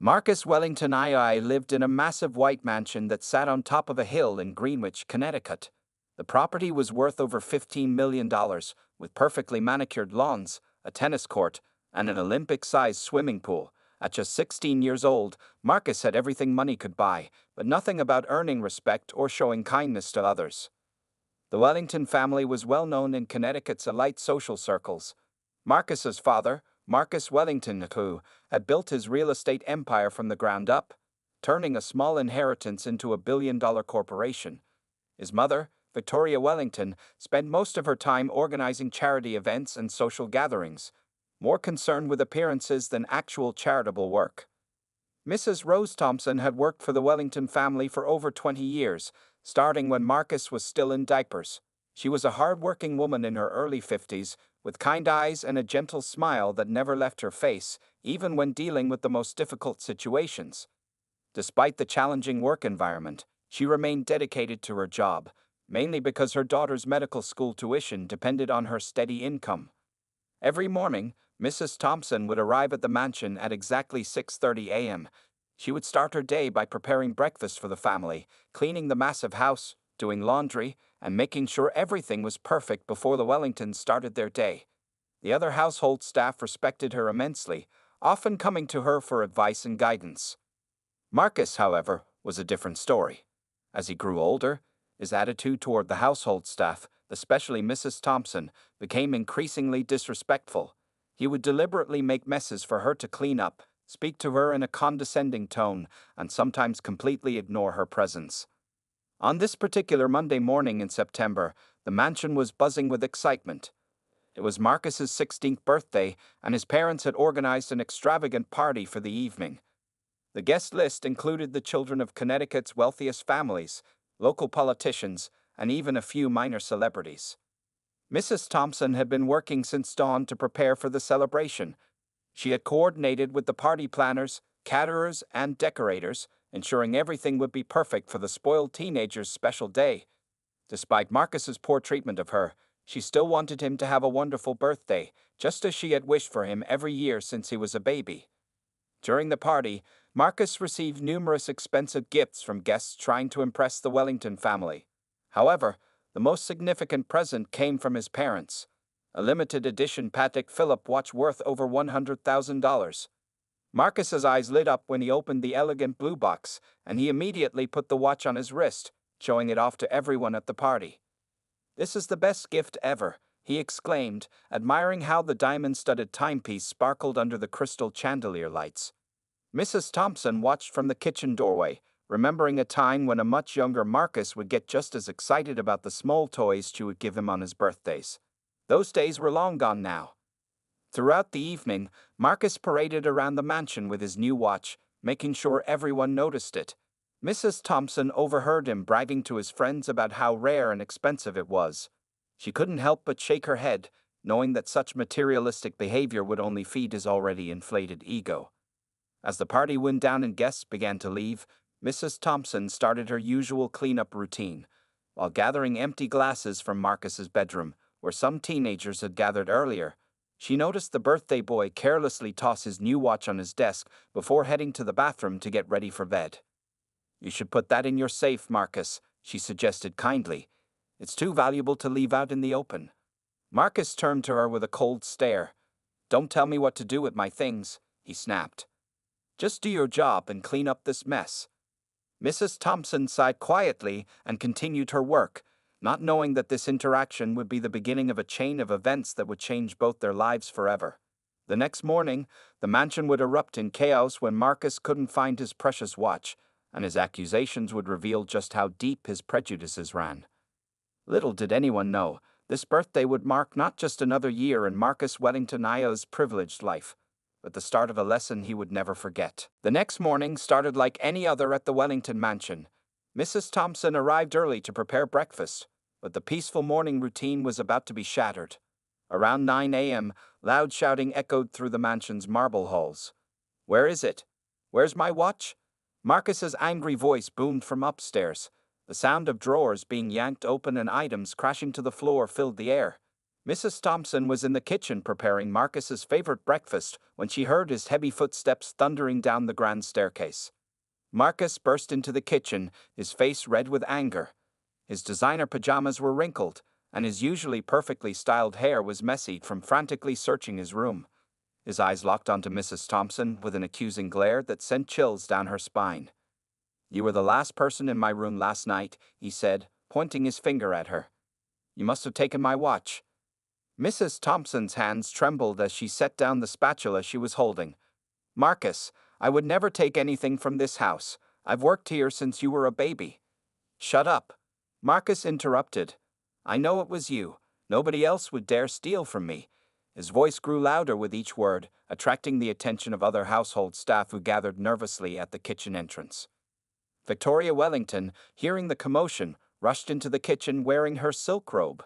Marcus Wellington II lived in a massive white mansion that sat on top of a hill in Greenwich, Connecticut. The property was worth over $15 million, with perfectly manicured lawns, a tennis court, and an Olympic-sized swimming pool. At just 16 years old, Marcus had everything money could buy, but nothing about earning respect or showing kindness to others. The Wellington family was well known in Connecticut's elite social circles. Marcus's father, Marcus Wellington, who had built his real estate empire from the ground up, turning a small inheritance into a billion-dollar corporation. His mother, Victoria Wellington, spent most of her time organizing charity events and social gatherings, more concerned with appearances than actual charitable work. Mrs. Rose Thompson had worked for the Wellington family for over 20 years, starting when Marcus was still in diapers. She was a hard-working woman in her early 50s, with kind eyes and a gentle smile that never left her face, even when dealing with the most difficult situations. Despite the challenging work environment, she remained dedicated to her job, mainly because her daughter's medical school tuition depended on her steady income. Every morning, Mrs. Thompson would arrive at the mansion at exactly 6:30 a.m. She would start her day by preparing breakfast for the family, cleaning the massive house, doing laundry, and making sure everything was perfect before the Wellingtons started their day. The other household staff respected her immensely, often coming to her for advice and guidance. Marcus, however, was a different story. As he grew older, his attitude toward the household staff, especially Mrs. Thompson, became increasingly disrespectful. He would deliberately make messes for her to clean up, speak to her in a condescending tone, and sometimes completely ignore her presence. On this particular Monday morning in September, the mansion was buzzing with excitement. It was Marcus's 16th birthday, and his parents had organized an extravagant party for the evening. The guest list included the children of Connecticut's wealthiest families, local politicians, and even a few minor celebrities. Mrs. Thompson had been working since dawn to prepare for the celebration. She had coordinated with the party planners, caterers, and decorators, ensuring everything would be perfect for the spoiled teenager's special day. Despite Marcus's poor treatment of her, she still wanted him to have a wonderful birthday, just as she had wished for him every year since he was a baby. During the party, Marcus received numerous expensive gifts from guests trying to impress the Wellington family. However, the most significant present came from his parents, a limited edition Patek Philippe watch worth over $100,000. Marcus's eyes lit up when he opened the elegant blue box, and he immediately put the watch on his wrist, showing it off to everyone at the party. "This is the best gift ever," he exclaimed, admiring how the diamond-studded timepiece sparkled under the crystal chandelier lights. Mrs. Thompson watched from the kitchen doorway, remembering a time when a much younger Marcus would get just as excited about the small toys she would give him on his birthdays. Those days were long gone now. Throughout the evening, Marcus paraded around the mansion with his new watch, making sure everyone noticed it. Mrs. Thompson overheard him bragging to his friends about how rare and expensive it was. She couldn't help but shake her head, knowing that such materialistic behavior would only feed his already inflated ego. As the party wound down and guests began to leave, Mrs. Thompson started her usual cleanup routine. While gathering empty glasses from Marcus's bedroom, where some teenagers had gathered earlier, she noticed the birthday boy carelessly toss his new watch on his desk before heading to the bathroom to get ready for bed. "You should put that in your safe, Marcus," she suggested kindly. "It's too valuable to leave out in the open." Marcus turned to her with a cold stare. "Don't tell me what to do with my things," he snapped. "Just do your job and clean up this mess." Mrs. Thompson sighed quietly and continued her work, not knowing that this interaction would be the beginning of a chain of events that would change both their lives forever. The next morning, the mansion would erupt in chaos when Marcus couldn't find his precious watch, and his accusations would reveal just how deep his prejudices ran. Little did anyone know, this birthday would mark not just another year in Marcus Wellington II's privileged life, but the start of a lesson he would never forget. The next morning started like any other at the Wellington mansion. Mrs. Thompson arrived early to prepare breakfast, but the peaceful morning routine was about to be shattered. Around 9 a.m., loud shouting echoed through the mansion's marble halls. "Where is it? Where's my watch?" Marcus's angry voice boomed from upstairs. The sound of drawers being yanked open and items crashing to the floor filled the air. Mrs. Thompson was in the kitchen preparing Marcus's favorite breakfast when she heard his heavy footsteps thundering down the grand staircase. Marcus burst into the kitchen, his face red with anger. His designer pajamas were wrinkled, and his usually perfectly styled hair was messy from frantically searching his room. His eyes locked onto Mrs. Thompson with an accusing glare that sent chills down her spine. "You were the last person in my room last night," he said, pointing his finger at her. "You must have taken my watch." Mrs. Thompson's hands trembled as she set down the spatula she was holding. "Marcus, I would never take anything from this house. I've worked here since you were a baby." "Shut up," Marcus interrupted. "I know it was you. Nobody else would dare steal from me." His voice grew louder with each word, attracting the attention of other household staff who gathered nervously at the kitchen entrance. Victoria Wellington, hearing the commotion, rushed into the kitchen wearing her silk robe.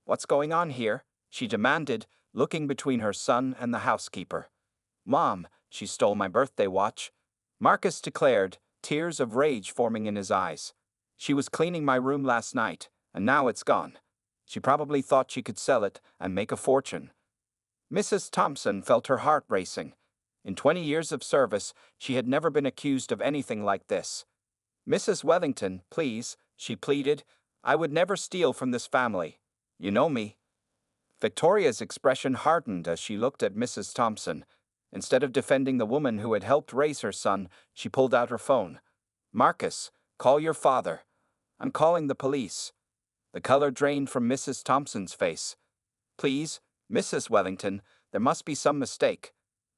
"What's going on here?" she demanded, looking between her son and the housekeeper. "Mom, she stole my birthday watch," Marcus declared, tears of rage forming in his eyes. "She was cleaning my room last night, and now it's gone. She probably thought she could sell it and make a fortune." Mrs. Thompson felt her heart racing. In 20 years of service, she had never been accused of anything like this. "Mrs. Wellington, please," she pleaded. "I would never steal from this family. You know me." Victoria's expression hardened as she looked at Mrs. Thompson. Instead of defending the woman who had helped raise her son, she pulled out her phone. "Marcus, call your father. I'm calling the police." The color drained from Mrs. Thompson's face. "Please, Mrs. Wellington, there must be some mistake.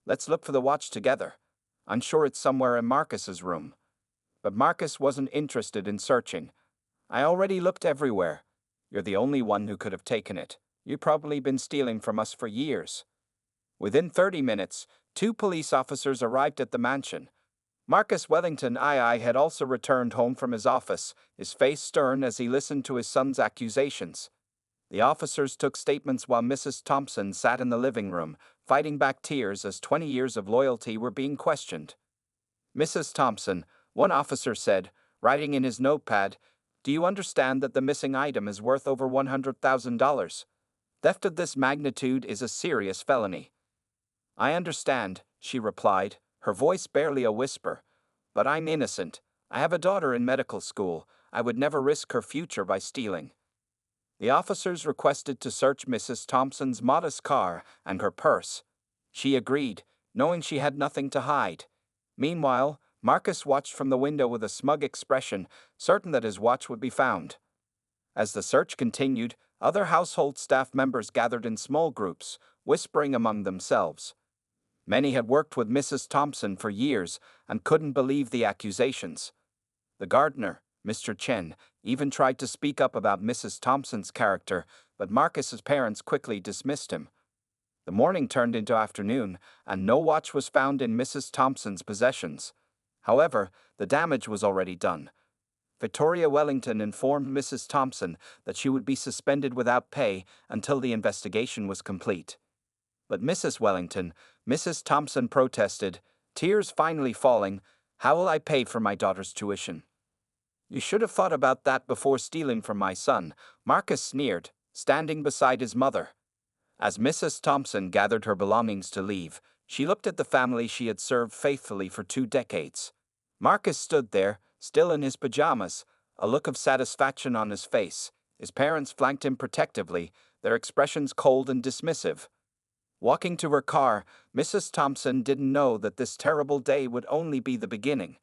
Let's look for the watch together. I'm sure it's somewhere in Marcus's room." But Marcus wasn't interested in searching. "I already looked everywhere. You're the only one who could have taken it. You've probably been stealing from us for years." Within 30 minutes, 2 police officers arrived at the mansion. Marcus Wellington II had also returned home from his office, his face stern as he listened to his son's accusations. The officers took statements while Mrs. Thompson sat in the living room, fighting back tears as 20 years of loyalty were being questioned. "Mrs. Thompson," one officer said, writing in his notepad, "do you understand that the missing item is worth over $100,000? Theft of this magnitude is a serious felony." "I understand," she replied, her voice barely a whisper. "But I'm innocent. I have a daughter in medical school. I would never risk her future by stealing." The officers requested to search Mrs. Thompson's modest car and her purse. She agreed, knowing she had nothing to hide. Meanwhile, Marcus watched from the window with a smug expression, certain that his watch would be found. As the search continued, other household staff members gathered in small groups, whispering among themselves. Many had worked with Mrs. Thompson for years and couldn't believe the accusations. The gardener, Mr. Chen, even tried to speak up about Mrs. Thompson's character, but Marcus's parents quickly dismissed him. The morning turned into afternoon, and no watch was found in Mrs. Thompson's possessions. However, the damage was already done. Victoria Wellington informed Mrs. Thompson that she would be suspended without pay until the investigation was complete. But Mrs. Thompson protested, tears finally falling. "How will I pay for my daughter's tuition?" "You should have thought about that before stealing from my son," Marcus sneered, standing beside his mother. As Mrs. Thompson gathered her belongings to leave, she looked at the family she had served faithfully for 2 decades. Marcus stood there, still in his pajamas, a look of satisfaction on his face. His parents flanked him protectively, their expressions cold and dismissive. Walking to her car, Mrs. Thompson didn't know that this terrible day would only be the beginning.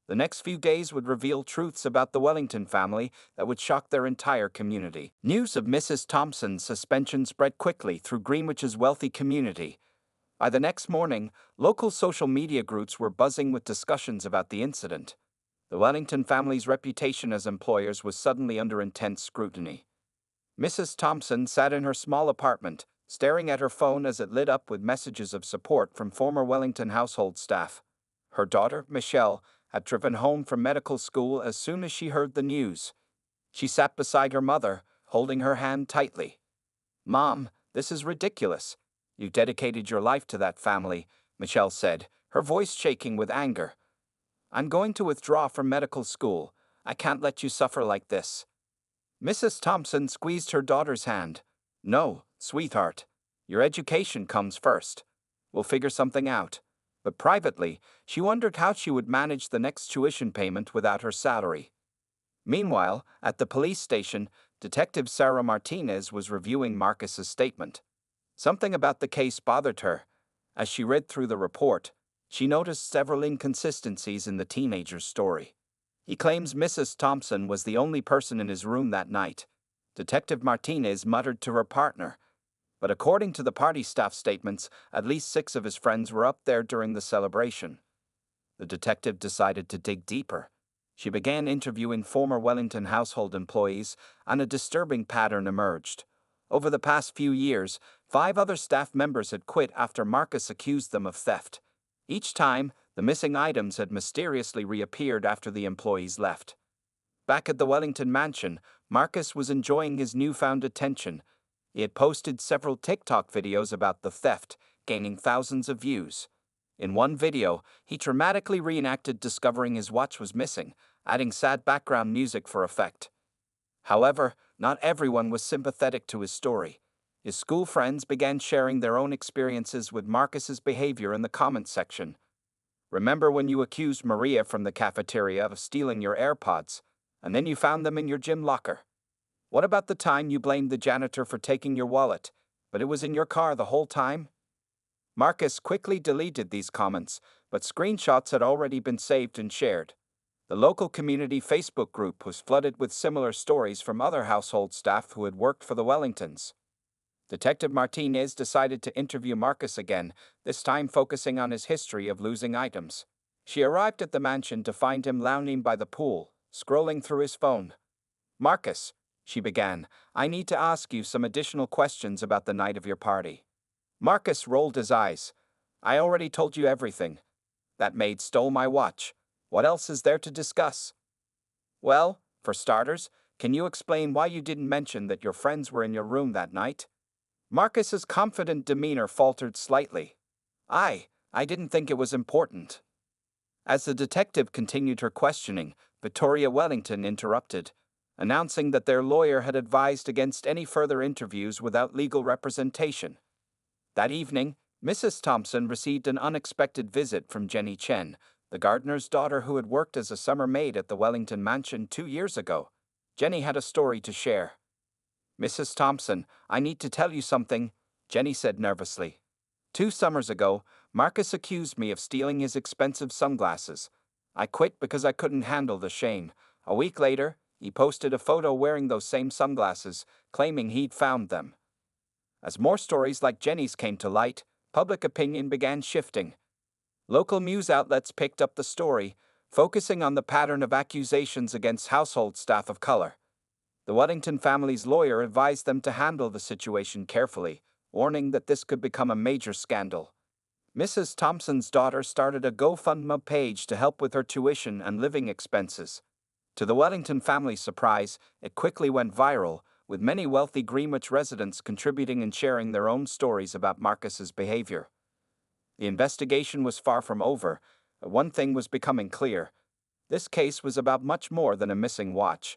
The next few days would reveal truths about the Wellington family that would shock their entire community. News of Mrs. Thompson's suspension spread quickly through Greenwich's wealthy community. By the next morning, local social media groups were buzzing with discussions about the incident. The Wellington family's reputation as employers was suddenly under intense scrutiny. Mrs. Thompson sat in her small apartment, staring at her phone as it lit up with messages of support from former Wellington household staff. Her daughter, Michelle, had driven home from medical school as soon as she heard the news. She sat beside her mother, holding her hand tightly. "Mom, this is ridiculous. You dedicated your life to that family," Michelle said, her voice shaking with anger. "I'm going to withdraw from medical school. I can't let you suffer like this." Mrs. Thompson squeezed her daughter's hand. "No, "Sweetheart, your education comes first. We'll figure something out." But privately, she wondered how she would manage the next tuition payment without her salary. Meanwhile, at the police station, Detective Sarah Martinez was reviewing Marcus's statement. Something about the case bothered her. As she read through the report, she noticed several inconsistencies in the teenager's story. He claims Mrs. Thompson was the only person in his room that night. Detective Martinez muttered to her partner. But according to the party staff statements, at least 6 of his friends were up there during the celebration. The detective decided to dig deeper. She began interviewing former Wellington household employees, and a disturbing pattern emerged. Over the past few years, 5 other staff members had quit after Marcus accused them of theft. Each time, the missing items had mysteriously reappeared after the employees left. Back at the Wellington mansion, Marcus was enjoying his newfound attention. He had posted several TikTok videos about the theft, gaining thousands of views. In one video, he dramatically reenacted discovering his watch was missing, adding sad background music for effect. However, not everyone was sympathetic to his story. His school friends began sharing their own experiences with Marcus's behavior in the comments section. "Remember when you accused Maria from the cafeteria of stealing your AirPods, and then you found them in your gym locker? What about the time you blamed the janitor for taking your wallet, but it was in your car the whole time?" Marcus quickly deleted these comments, but screenshots had already been saved and shared. The local community Facebook group was flooded with similar stories from other household staff who had worked for the Wellingtons. Detective Martinez decided to interview Marcus again, this time focusing on his history of losing items. She arrived at the mansion to find him lounging by the pool, scrolling through his phone. "Marcus," she began, "I need to ask you some additional questions about the night of your party." Marcus rolled his eyes. "I already told you everything. That maid stole my watch. What else is there to discuss?" "Well, for starters, can you explain why you didn't mention that your friends were in your room that night?" Marcus's confident demeanor faltered slightly. I didn't think it was important." As the detective continued her questioning, Victoria Wellington interrupted, announcing that their lawyer had advised against any further interviews without legal representation. That evening, Mrs. Thompson received an unexpected visit from Jenny Chen, the gardener's daughter who had worked as a summer maid at the Wellington mansion 2 years ago. Jenny had a story to share. "Mrs. Thompson, I need to tell you something," Jenny said nervously. 2 summers ago, Marcus accused me of stealing his expensive sunglasses. I quit because I couldn't handle the shame. A week later, he posted a photo wearing those same sunglasses, claiming he'd found them. As more stories like Jenny's came to light, public opinion began shifting. Local news outlets picked up the story, focusing on the pattern of accusations against household staff of color. The Wellington family's lawyer advised them to handle the situation carefully, warning that this could become a major scandal. Mrs. Thompson's daughter started a GoFundMe page to help with her tuition and living expenses. To the Wellington family's surprise, it quickly went viral, with many wealthy Greenwich residents contributing and sharing their own stories about Marcus's behavior. The investigation was far from over, but one thing was becoming clear. This case was about much more than a missing watch.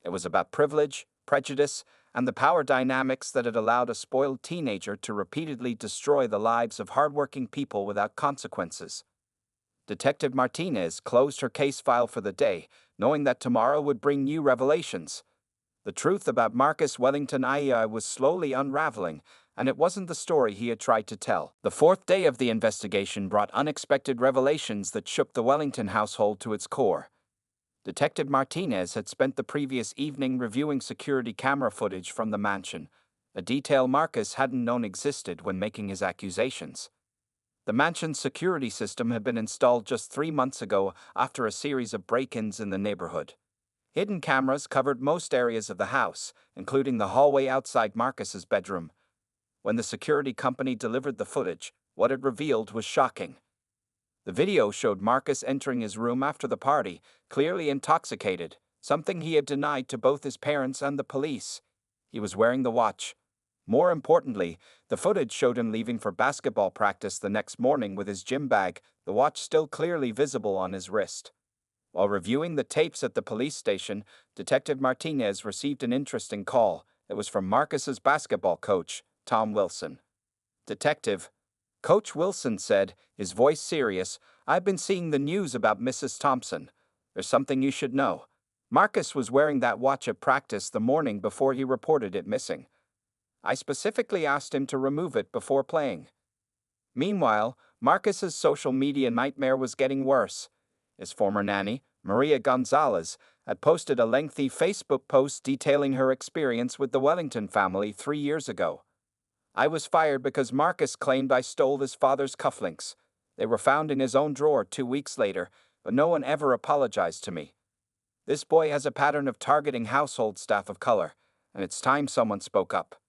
It was about privilege, prejudice, and the power dynamics that had allowed a spoiled teenager to repeatedly destroy the lives of hardworking people without consequences. Detective Martinez closed her case file for the day, knowing that tomorrow would bring new revelations. The truth about Marcus Wellington II was slowly unraveling, and it wasn't the story he had tried to tell. The 4th day of the investigation brought unexpected revelations that shook the Wellington household to its core. Detective Martinez had spent the previous evening reviewing security camera footage from the mansion, a detail Marcus hadn't known existed when making his accusations. The mansion's security system had been installed just 3 months ago after a series of break-ins in the neighborhood. Hidden cameras covered most areas of the house, including the hallway outside Marcus's bedroom. When the security company delivered the footage, what it revealed was shocking. The video showed Marcus entering his room after the party, clearly intoxicated, something he had denied to both his parents and the police. He was wearing the watch. More importantly, the footage showed him leaving for basketball practice the next morning with his gym bag, the watch still clearly visible on his wrist. While reviewing the tapes at the police station, Detective Martinez received an interesting call. It was from Marcus's basketball coach, Tom Wilson. Detective. Coach Wilson said, his voice serious, "I've been seeing the news about Mrs. Thompson. There's something you should know. Marcus was wearing that watch at practice the morning before he reported it missing. I specifically asked him to remove it before playing." Meanwhile, Marcus's social media nightmare was getting worse. His former nanny, Maria Gonzalez, had posted a lengthy Facebook post detailing her experience with the Wellington family 3 years ago. "I was fired because Marcus claimed I stole his father's cufflinks. They were found in his own drawer 2 weeks later, but no one ever apologized to me. This boy has a pattern of targeting household staff of color, and it's time someone spoke up."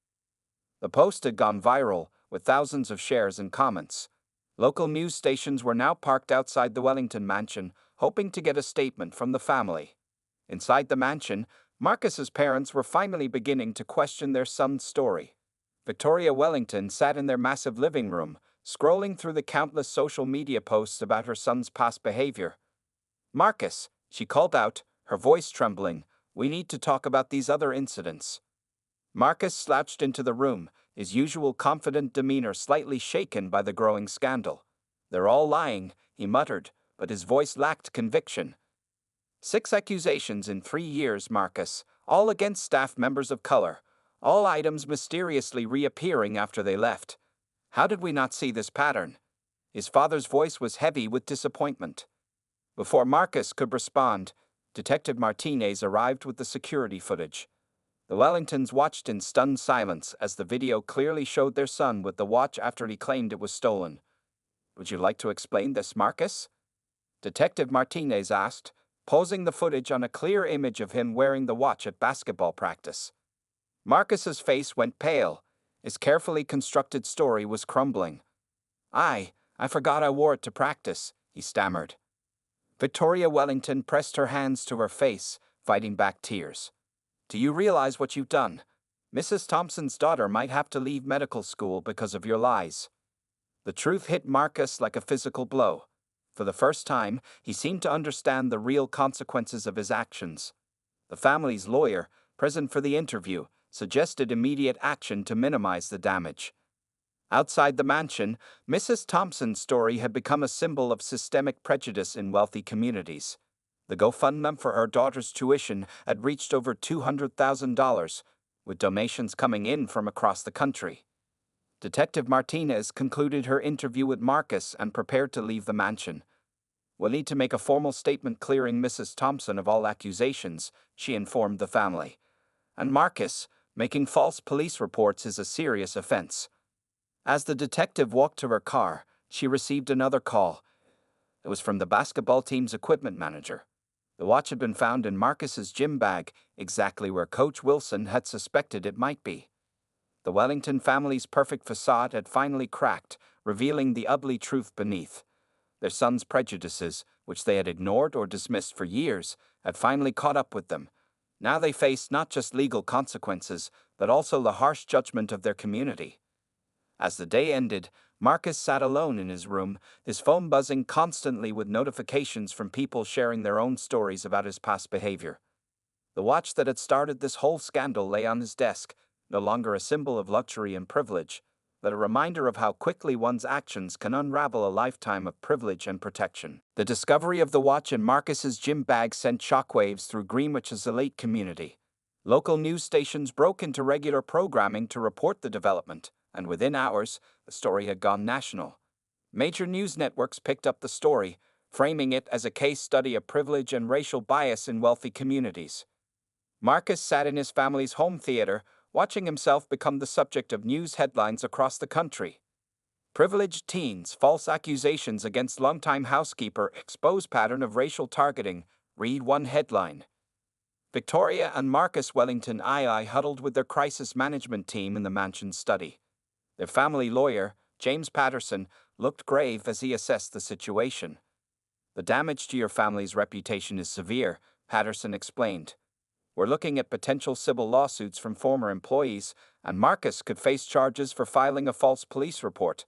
The post had gone viral, with thousands of shares and comments. Local news stations were now parked outside the Wellington mansion, hoping to get a statement from the family. Inside the mansion, Marcus's parents were finally beginning to question their son's story. Victoria Wellington sat in their massive living room, scrolling through the countless social media posts about her son's past behavior. "Marcus," she called out, her voice trembling, "we need to talk about these other incidents." Marcus slouched into the room, his usual confident demeanor slightly shaken by the growing scandal. "They're all lying," he muttered, but his voice lacked conviction. "6 accusations in 3 years, Marcus, all against staff members of color, all items mysteriously reappearing after they left. How did we not see this pattern?" His father's voice was heavy with disappointment. Before Marcus could respond, Detective Martinez arrived with the security footage. The Wellingtons watched in stunned silence as the video clearly showed their son with the watch after he claimed it was stolen. "Would you like to explain this, Marcus?" Detective Martinez asked, posing the footage on a clear image of him wearing the watch at basketball practice. Marcus's face went pale. His carefully constructed story was crumbling. I forgot I wore it to practice," he stammered. Victoria Wellington pressed her hands to her face, fighting back tears. "Do you realize what you've done? Mrs. Thompson's daughter might have to leave medical school because of your lies." The truth hit Marcus like a physical blow. For the first time, he seemed to understand the real consequences of his actions. The family's lawyer, present for the interview, suggested immediate action to minimize the damage. Outside the mansion, Mrs. Thompson's story had become a symbol of systemic prejudice in wealthy communities. The GoFundMe for her daughter's tuition had reached over $200,000, with donations coming in from across the country. Detective Martinez concluded her interview with Marcus and prepared to leave the mansion. "We'll need to make a formal statement clearing Mrs. Thompson of all accusations," she informed the family. "And Marcus, making false police reports is a serious offense." As the detective walked to her car, she received another call. It was from the basketball team's equipment manager. The watch had been found in Marcus's gym bag, exactly where Coach Wilson had suspected it might be. The Wellington family's perfect facade had finally cracked, revealing the ugly truth beneath. Their son's prejudices, which they had ignored or dismissed for years, had finally caught up with them. Now they faced not just legal consequences, but also the harsh judgment of their community. As the day ended, Marcus sat alone in his room, his phone buzzing constantly with notifications from people sharing their own stories about his past behavior. The watch that had started this whole scandal lay on his desk, no longer a symbol of luxury and privilege, but a reminder of how quickly one's actions can unravel a lifetime of privilege and protection. The discovery of the watch in Marcus's gym bag sent shockwaves through Greenwich's elite community. Local news stations broke into regular programming to report the development, and within hours, the story had gone national. Major news networks picked up the story, framing it as a case study of privilege and racial bias in wealthy communities. Marcus sat in his family's home theater, watching himself become the subject of news headlines across the country. "Privileged teens, false accusations against longtime housekeeper, expose pattern of racial targeting," read one headline. Victoria and Marcus Wellington II huddled with their crisis management team in the mansion's study. Their family lawyer, James Patterson, looked grave as he assessed the situation. "The damage to your family's reputation is severe," Patterson explained. "We're looking at potential civil lawsuits from former employees, and Marcus could face charges for filing a false police report."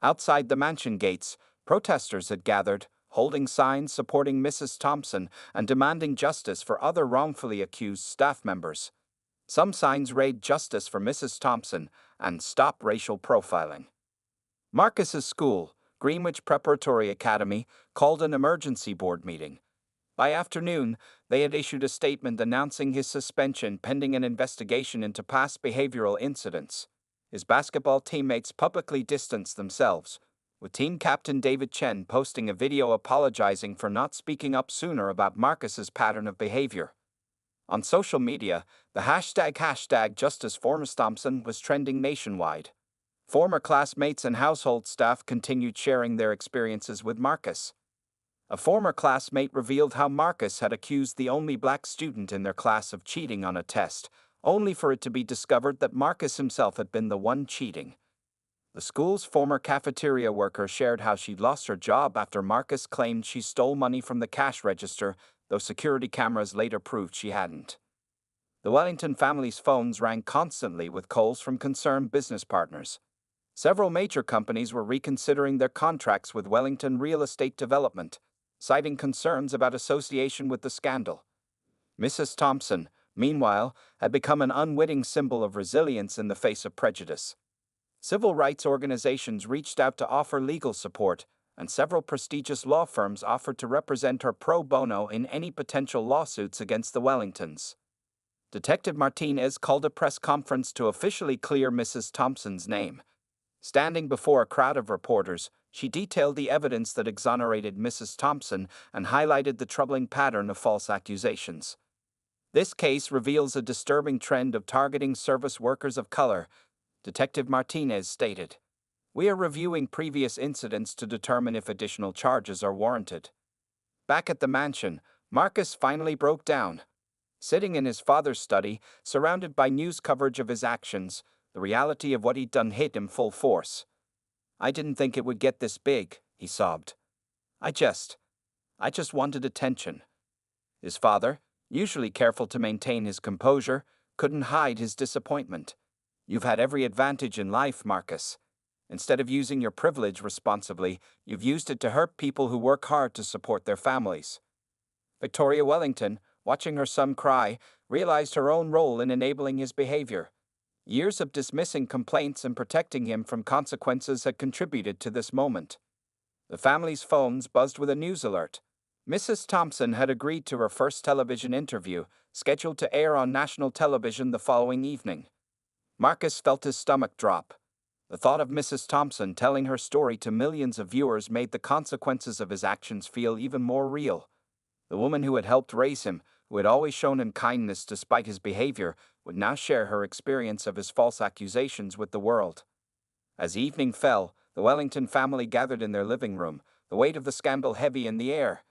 Outside the mansion gates, protesters had gathered, holding signs supporting Mrs. Thompson and demanding justice for other wrongfully accused staff members. Some signs read "Justice for Mrs. Thompson" and "Stop Racial Profiling." Marcus's school, Greenwich Preparatory Academy, called an emergency board meeting. By afternoon, they had issued a statement announcing his suspension pending an investigation into past behavioral incidents. His basketball teammates publicly distanced themselves, with team captain David Chen posting a video apologizing for not speaking up sooner about Marcus's pattern of behavior. On social media, the hashtag Justice for Ms. Thompson was trending nationwide. Former classmates and household staff continued sharing their experiences with Marcus. A former classmate revealed how Marcus had accused the only black student in their class of cheating on a test, only for it to be discovered that Marcus himself had been the one cheating. The school's former cafeteria worker shared how she lost her job after Marcus claimed she stole money from the cash register, though security cameras later proved she hadn't. The Wellington family's phones rang constantly with calls from concerned business partners. Several major companies were reconsidering their contracts with Wellington Real Estate Development, citing concerns about association with the scandal. Mrs. Thompson, meanwhile, had become an unwitting symbol of resilience in the face of prejudice. Civil rights organizations reached out to offer legal support, and several prestigious law firms offered to represent her pro bono in any potential lawsuits against the Wellingtons. Detective Martinez called a press conference to officially clear Mrs. Thompson's name. Standing before a crowd of reporters, she detailed the evidence that exonerated Mrs. Thompson and highlighted the troubling pattern of false accusations. This case reveals a disturbing trend of targeting service workers of color, Detective Martinez stated. We are reviewing previous incidents to determine if additional charges are warranted. Back at the mansion, Marcus finally broke down. Sitting in his father's study, surrounded by news coverage of his actions, the reality of what he'd done hit him full force. I didn't think it would get this big, he sobbed. I just wanted attention. His father, usually careful to maintain his composure, couldn't hide his disappointment. You've had every advantage in life, Marcus. Instead of using your privilege responsibly, you've used it to hurt people who work hard to support their families. Victoria Wellington, watching her son cry, realized her own role in enabling his behavior. Years of dismissing complaints and protecting him from consequences had contributed to this moment. The family's phones buzzed with a news alert. Mrs. Thompson had agreed to her first television interview, scheduled to air on national television the following evening. Marcus felt his stomach drop. The thought of Mrs. Thompson telling her story to millions of viewers made the consequences of his actions feel even more real. The woman who had helped raise him, who had always shown him kindness despite his behavior, would now share her experience of his false accusations with the world. As evening fell, the Wellington family gathered in their living room, the weight of the scandal heavy in the air.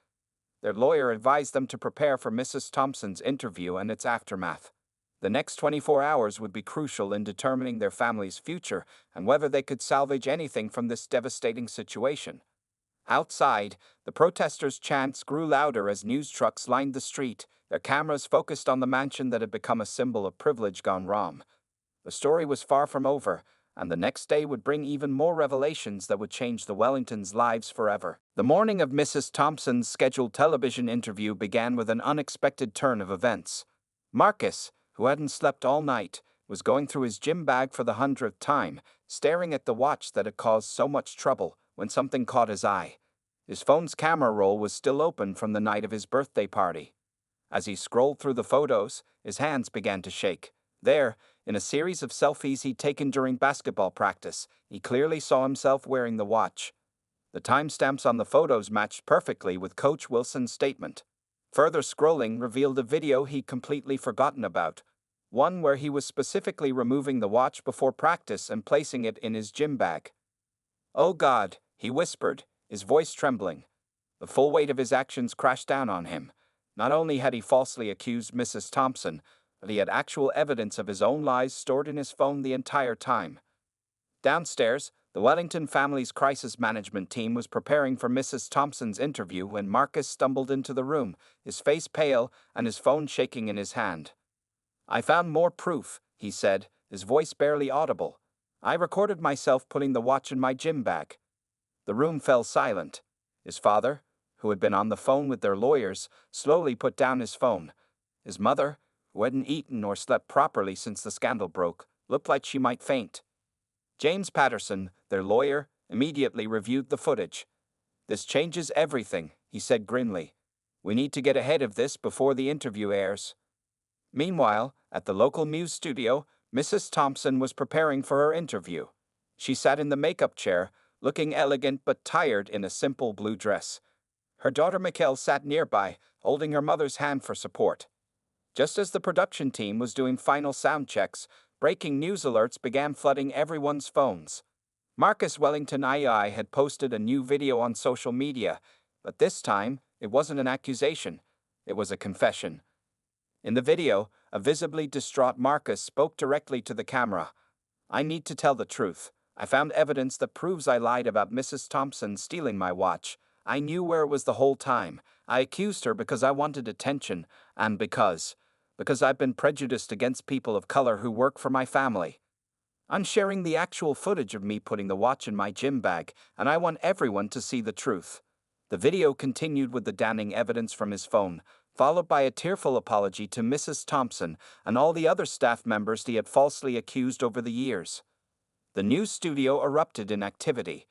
Their lawyer advised them to prepare for Mrs. Thompson's interview and its aftermath. The next 24 hours would be crucial in determining their family's future and whether they could salvage anything from this devastating situation. Outside, the protesters' chants grew louder as news trucks lined the street, their cameras focused on the mansion that had become a symbol of privilege gone wrong. The story was far from over, and the next day would bring even more revelations that would change the Wellingtons' lives forever. The morning of Mrs. Thompson's scheduled television interview began with an unexpected turn of events. Marcus, who hadn't slept all night, was going through his gym bag for the 100th time, staring at the watch that had caused so much trouble, when something caught his eye. His phone's camera roll was still open from the night of his birthday party. As he scrolled through the photos, his hands began to shake. There, in a series of selfies he'd taken during basketball practice, he clearly saw himself wearing the watch. The timestamps on the photos matched perfectly with Coach Wilson's statement. Further scrolling revealed a video he'd completely forgotten about, one where he was specifically removing the watch before practice and placing it in his gym bag. "Oh God," he whispered, his voice trembling. The full weight of his actions crashed down on him. Not only had he falsely accused Mrs. Thompson, but he had actual evidence of his own lies stored in his phone the entire time. Downstairs, the Wellington family's crisis management team was preparing for Mrs. Thompson's interview when Marcus stumbled into the room, his face pale and his phone shaking in his hand. "I found more proof," he said, his voice barely audible. "I recorded myself putting the watch in my gym bag." The room fell silent. His father, who had been on the phone with their lawyers, slowly put down his phone. His mother, who hadn't eaten or slept properly since the scandal broke, looked like she might faint. James Patterson, their lawyer, immediately reviewed the footage. "This changes everything," he said grimly. "We need to get ahead of this before the interview airs." Meanwhile, at the local news studio, Mrs. Thompson was preparing for her interview. She sat in the makeup chair, looking elegant but tired in a simple blue dress. Her daughter Mikkel sat nearby, holding her mother's hand for support. Just as the production team was doing final sound checks, breaking news alerts began flooding everyone's phones. Marcus Wellington II had posted a new video on social media, but this time, it wasn't an accusation, it was a confession. In the video, a visibly distraught Marcus spoke directly to the camera. "I need to tell the truth. I found evidence that proves I lied about Mrs. Thompson stealing my watch. I knew where it was the whole time. I accused her because I wanted attention, and because I've been prejudiced against people of color who work for my family. I'm sharing the actual footage of me putting the watch in my gym bag, and I want everyone to see the truth." The video continued with the damning evidence from his phone, followed by a tearful apology to Mrs. Thompson and all the other staff members he had falsely accused over the years. The news studio erupted in activity.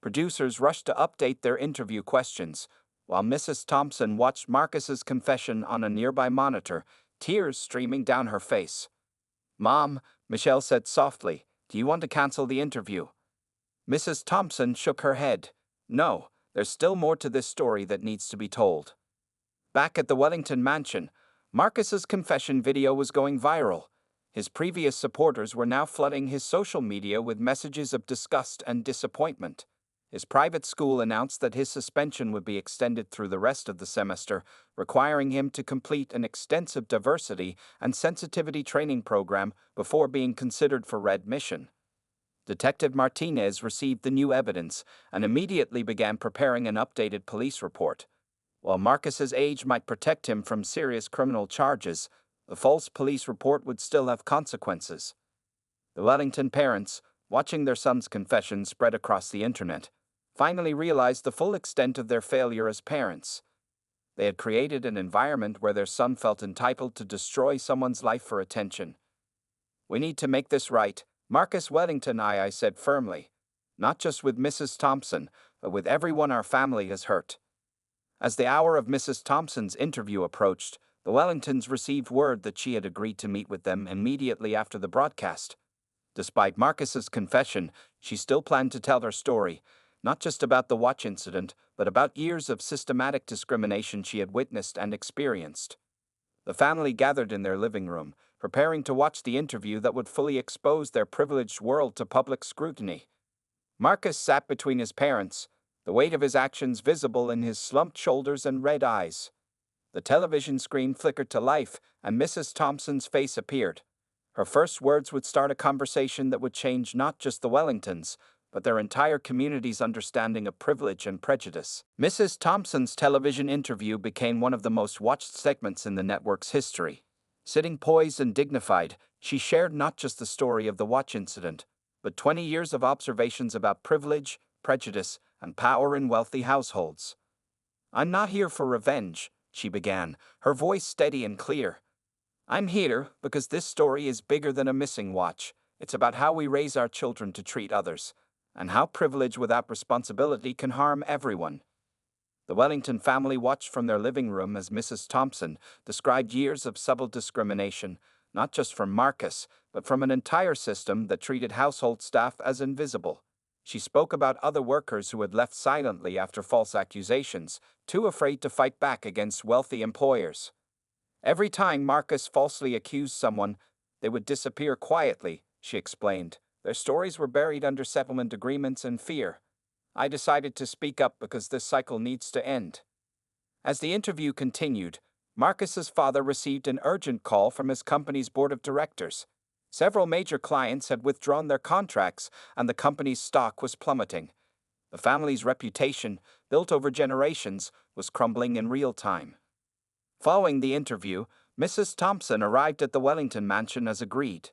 Producers rushed to update their interview questions, while Mrs. Thompson watched Marcus's confession on a nearby monitor, tears streaming down her face. "Mom," Michelle said softly, "do you want to cancel the interview?" Mrs. Thompson shook her head. "No, there's still more to this story that needs to be told." Back at the Wellington mansion, Marcus's confession video was going viral. His previous supporters were now flooding his social media with messages of disgust and disappointment. His private school announced that his suspension would be extended through the rest of the semester, requiring him to complete an extensive diversity and sensitivity training program before being considered for readmission. Detective Martinez received the new evidence and immediately began preparing an updated police report. While Marcus's age might protect him from serious criminal charges, the false police report would still have consequences. The Wellington parents, watching their son's confession spread across the internet, finally realized the full extent of their failure as parents. They had created an environment where their son felt entitled to destroy someone's life for attention. "We need to make this right," Marcus Wellington II said firmly. "Not just with Mrs. Thompson, but with everyone our family has hurt." As the hour of Mrs. Thompson's interview approached, the Wellingtons received word that she had agreed to meet with them immediately after the broadcast. Despite Marcus's confession, she still planned to tell her story, not just about the watch incident, but about years of systematic discrimination she had witnessed and experienced. The family gathered in their living room, preparing to watch the interview that would fully expose their privileged world to public scrutiny. Marcus sat between his parents, the weight of his actions visible in his slumped shoulders and red eyes. The television screen flickered to life, and Mrs. Thompson's face appeared. Her first words would start a conversation that would change not just the Wellingtons, but their entire community's understanding of privilege and prejudice. Mrs. Thompson's television interview became one of the most watched segments in the network's history. Sitting poised and dignified, she shared not just the story of the watch incident, but 20 years of observations about privilege, prejudice, and power in wealthy households. "I'm not here for revenge," she began, her voice steady and clear. "I'm here because this story is bigger than a missing watch. It's about how we raise our children to treat others, and how privilege without responsibility can harm everyone." The Wellington family watched from their living room as Mrs. Thompson described years of subtle discrimination, not just from Marcus, but from an entire system that treated household staff as invisible. She spoke about other workers who had left silently after false accusations, too afraid to fight back against wealthy employers. Every time Marcus falsely accused someone, they would disappear quietly, she explained. Their stories were buried under settlement agreements and fear. "I decided to speak up because this cycle needs to end." As the interview continued, Marcus's father received an urgent call from his company's board of directors. Several major clients had withdrawn their contracts, and the company's stock was plummeting. The family's reputation, built over generations, was crumbling in real time. Following the interview, Mrs. Thompson arrived at the Wellington mansion as agreed.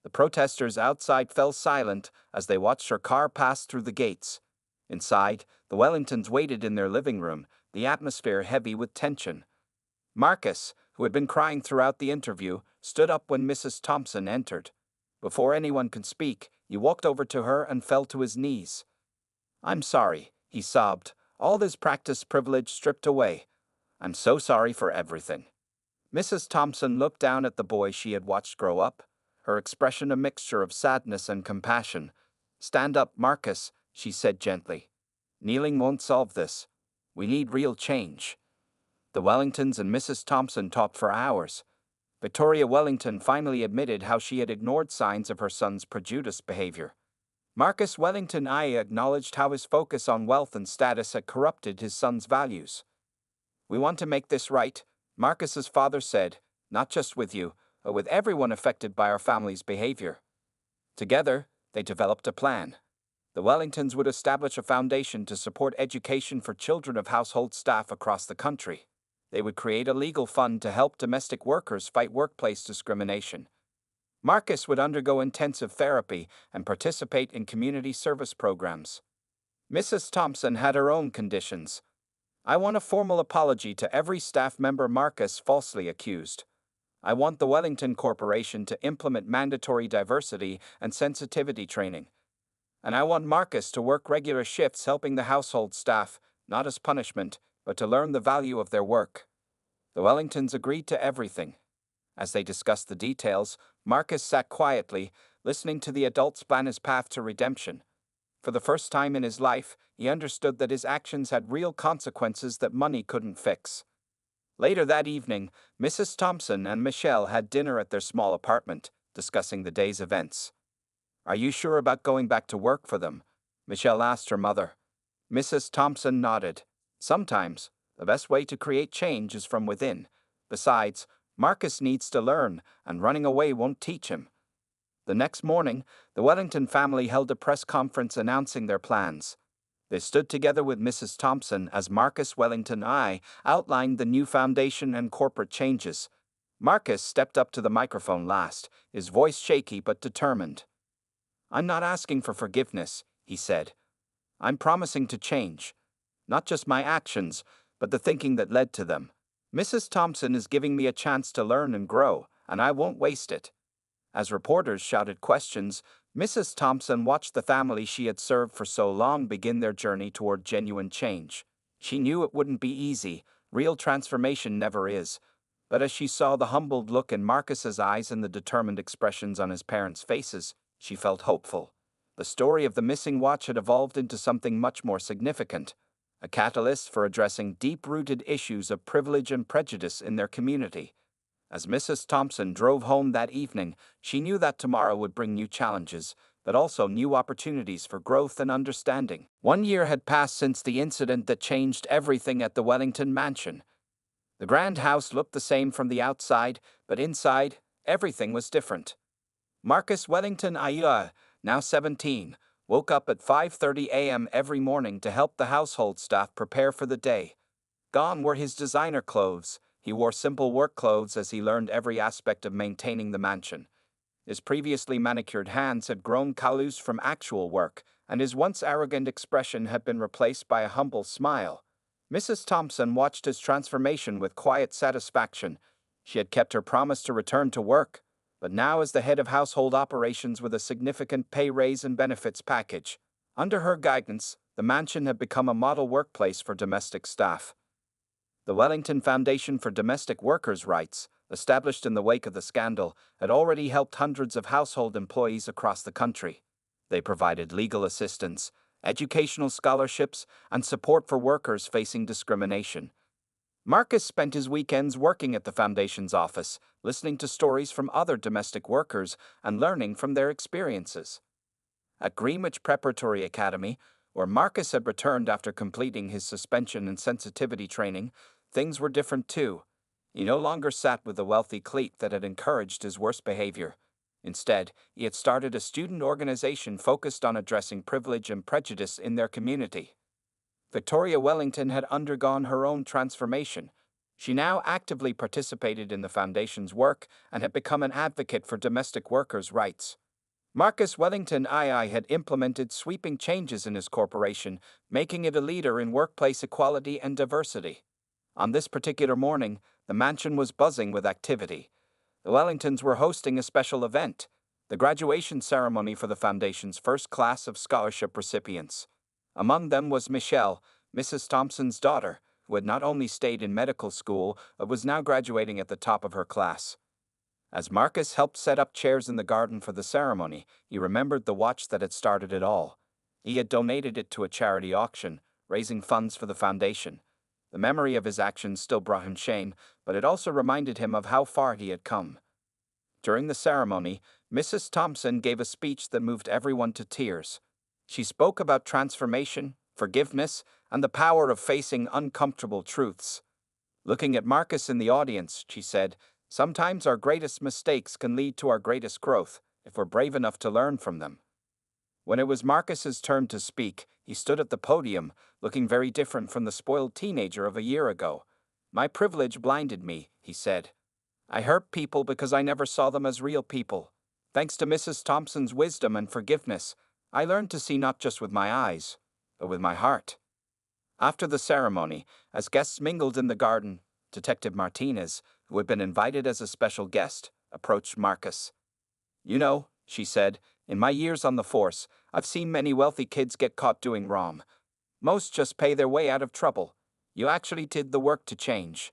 The protesters outside fell silent as they watched her car pass through the gates. Inside, the Wellingtons waited in their living room, the atmosphere heavy with tension. Marcus, who had been crying throughout the interview, stood up when Mrs. Thompson entered. Before anyone could speak, he walked over to her and fell to his knees. "I'm sorry," he sobbed, all this practice privilege stripped away. "I'm so sorry for everything." Mrs. Thompson looked down at the boy she had watched grow up, her expression a mixture of sadness and compassion. "Stand up, Marcus," she said gently. "Kneeling won't solve this. We need real change." The Wellingtons and Mrs. Thompson talked for hours. Victoria Wellington finally admitted how she had ignored signs of her son's prejudiced behavior. Marcus Wellington I acknowledged how his focus on wealth and status had corrupted his son's values. "We want to make this right," Marcus's father said, "not just with you, but with everyone affected by our family's behavior." Together, they developed a plan. The Wellingtons would establish a foundation to support education for children of household staff across the country. They would create a legal fund to help domestic workers fight workplace discrimination. Marcus would undergo intensive therapy and participate in community service programs. Mrs. Thompson had her own conditions. "I want a formal apology to every staff member Marcus falsely accused. I want the Wellington Corporation to implement mandatory diversity and sensitivity training. And I want Marcus to work regular shifts helping the household staff, not as punishment, but to learn the value of their work." The Wellingtons agreed to everything. As they discussed the details, Marcus sat quietly, listening to the adults plan his path to redemption. For the first time in his life, he understood that his actions had real consequences that money couldn't fix. Later that evening, Mrs. Thompson and Michelle had dinner at their small apartment, discussing the day's events. "Are you sure about going back to work for them?" Michelle asked her mother. Mrs. Thompson nodded. "Sometimes, the best way to create change is from within. Besides, Marcus needs to learn, and running away won't teach him." The next morning, the Wellington family held a press conference announcing their plans. They stood together with Mrs. Thompson as Marcus Wellington I outlined the new foundation and corporate changes. Marcus stepped up to the microphone last, his voice shaky but determined. "I'm not asking for forgiveness," he said. "I'm promising to change. Not just my actions, but the thinking that led to them. Mrs. Thompson is giving me a chance to learn and grow, and I won't waste it." As reporters shouted questions, Mrs. Thompson watched the family she had served for so long begin their journey toward genuine change. She knew it wouldn't be easy, real transformation never is. But as she saw the humbled look in Marcus's eyes and the determined expressions on his parents' faces, she felt hopeful. The story of the missing watch had evolved into something much more significant, a catalyst for addressing deep-rooted issues of privilege and prejudice in their community. As Mrs. Thompson drove home that evening, she knew that tomorrow would bring new challenges, but also new opportunities for growth and understanding. 1 year had passed since the incident that changed everything at the Wellington mansion. The grand house looked the same from the outside, but inside, everything was different. Marcus Wellington I, now 17, woke up at 5:30 a.m. every morning to help the household staff prepare for the day. Gone were his designer clothes. He wore simple work clothes as he learned every aspect of maintaining the mansion. His previously manicured hands had grown callous from actual work, and his once arrogant expression had been replaced by a humble smile. Mrs. Thompson watched his transformation with quiet satisfaction. She had kept her promise to return to work, but now as the head of household operations with a significant pay raise and benefits package. Under her guidance, the mansion had become a model workplace for domestic staff. The Wellington Foundation for Domestic Workers' Rights, established in the wake of the scandal, had already helped hundreds of household employees across the country. They provided legal assistance, educational scholarships, and support for workers facing discrimination. Marcus spent his weekends working at the Foundation's office, listening to stories from other domestic workers and learning from their experiences. At Greenwich Preparatory Academy, where Marcus had returned after completing his suspension and sensitivity training, things were different too. He no longer sat with the wealthy clique that had encouraged his worst behavior. Instead, he had started a student organization focused on addressing privilege and prejudice in their community. Victoria Wellington had undergone her own transformation. She now actively participated in the Foundation's work and had become an advocate for domestic workers' rights. Marcus Wellington II had implemented sweeping changes in his corporation, making it a leader in workplace equality and diversity. On this particular morning, The mansion was buzzing with activity. The Wellingtons were hosting a special event, the graduation ceremony for the Foundation's first class of scholarship recipients. Among them was Michelle, Mrs. Thompson's daughter, who had not only stayed in medical school, but was now graduating at the top of her class. As Marcus helped set up chairs in the garden for the ceremony, he remembered the watch that had started it all. He had donated it to a charity auction, raising funds for the foundation. The memory of his actions still brought him shame, but it also reminded him of how far he had come. During the ceremony, Mrs. Thompson gave a speech that moved everyone to tears. She spoke about transformation, forgiveness, and the power of facing uncomfortable truths. Looking at Marcus in the audience, she said, "Sometimes our greatest mistakes can lead to our greatest growth, if we're brave enough to learn from them." When it was Marcus's turn to speak, he stood at the podium, looking very different from the spoiled teenager of a year ago. "My privilege blinded me," he said. "I hurt people because I never saw them as real people. Thanks to Mrs. Thompson's wisdom and forgiveness, I learned to see not just with my eyes, but with my heart." After the ceremony, as guests mingled in the garden, Detective Martinez, who had been invited as a special guest, approached Marcus. "You know," she said, "in my years on the force, I've seen many wealthy kids get caught doing wrong. Most just pay their way out of trouble. You actually did the work to change."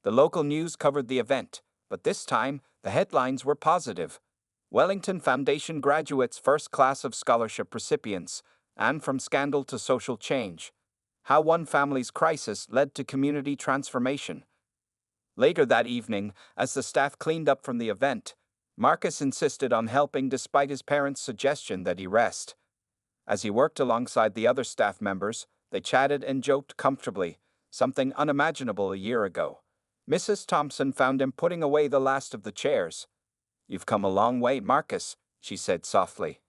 The local news covered the event, but this time the headlines were positive. Wellington Foundation graduates' first class of scholarship recipients, and from scandal to social change. How one family's crisis led to community transformation. Later that evening, as the staff cleaned up from the event, Marcus insisted on helping despite his parents' suggestion that he rest. As he worked alongside the other staff members, they chatted and joked comfortably, something unimaginable a year ago. Mrs. Thompson found him putting away the last of the chairs. "You've come a long way, Marcus," she said softly.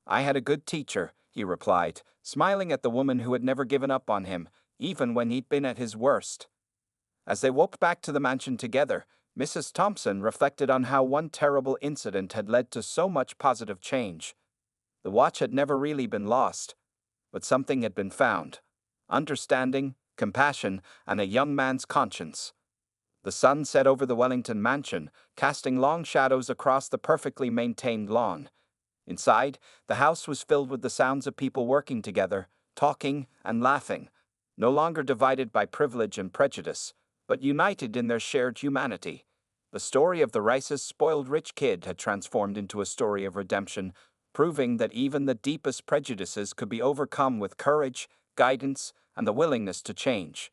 "I had a good teacher," he replied, smiling at the woman who had never given up on him, even when he'd been at his worst. As they walked back to the mansion together, Mrs. Thompson reflected on how one terrible incident had led to so much positive change. The watch had never really been lost, but something had been found: understanding, compassion, and a young man's conscience. The sun set over the Wellington mansion, casting long shadows across the perfectly maintained lawn. Inside, the house was filled with the sounds of people working together, talking and laughing, no longer divided by privilege and prejudice, but united in their shared humanity. The story of the Rice's spoiled rich kid had transformed into a story of redemption, proving that even the deepest prejudices could be overcome with courage, guidance, and the willingness to change.